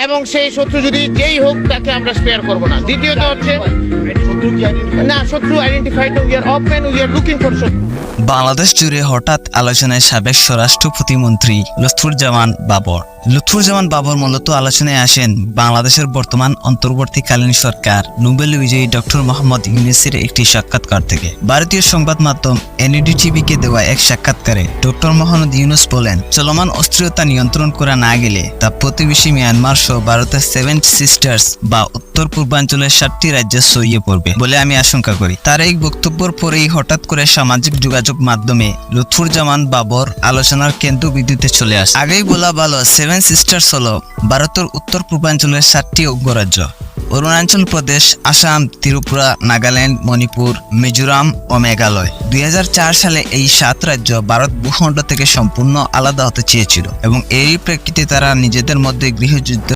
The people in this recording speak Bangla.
এবং সেই শত্রু যদি যেই হোক তাকে আমরা স্পেয়ার করব না। দ্বিতীয়ত হচ্ছে না, শত্রু identified, we are open, we are looking for শত্রু। বাংলাদেশ জুড়ে হঠাৎ আলোচনায় সাবেক স্বরাষ্ট্র প্রতিমন্ত্রী লুৎফুজ্জামান বাবর। লুৎফুজ্জামান বাবর মূলত আলোচনায় আসেন বাংলাদেশের বর্তমান অন্তর্বর্তীকালীন সরকার নোবেল বিজয়ী ডক্টর মোহাম্মদ ইউনূসের একটি সাক্ষাৎকার থেকে। ভারতীয় সংবাদ মাধ্যম এনডিটিভিকে দেওয়া এক সাক্ষাৎকারে ডক্টর মোহাম্মদ ইউনূস বলেন, চলমান অস্থিরতা নিয়ন্ত্রণ করা না গেলে তা প্রতিবেশী মিয়ানমার সহ ভারতের 7 সিস্টার্স বা উত্তর পূর্বাঞ্চলের 7টি রাজ্যে ছড়িয়ে পড়বে বলে আমি আশঙ্কা করি। তার এই বক্তব্যের পরেই হঠাৎ করে সামাজিক যোগাযোগ মাধ্যমে লুৎফুজ্জামান বাবর আলোচনার কেন্দ্রবিন্দুতে চলে আসে। আগেই বলা ভালো, 7 সিস্টার্স হলো ভারতের উত্তর পূর্বাঞ্চলের 7টি অঙ্গরাজ্য: অরুণাচল প্রদেশ, আসাম, ত্রিপুরা, নাগাল্যান্ড, মণিপুর, মিজোরাম ও মেঘালয়। 2004 সালে এই 7 রাজ্য ভারত ভূখণ্ড থেকে সম্পূর্ণ আলাদা হতে চেয়েছিল এবং এরই প্রেক্ষিতে তারা নিজেদের মধ্যে গৃহযুদ্ধ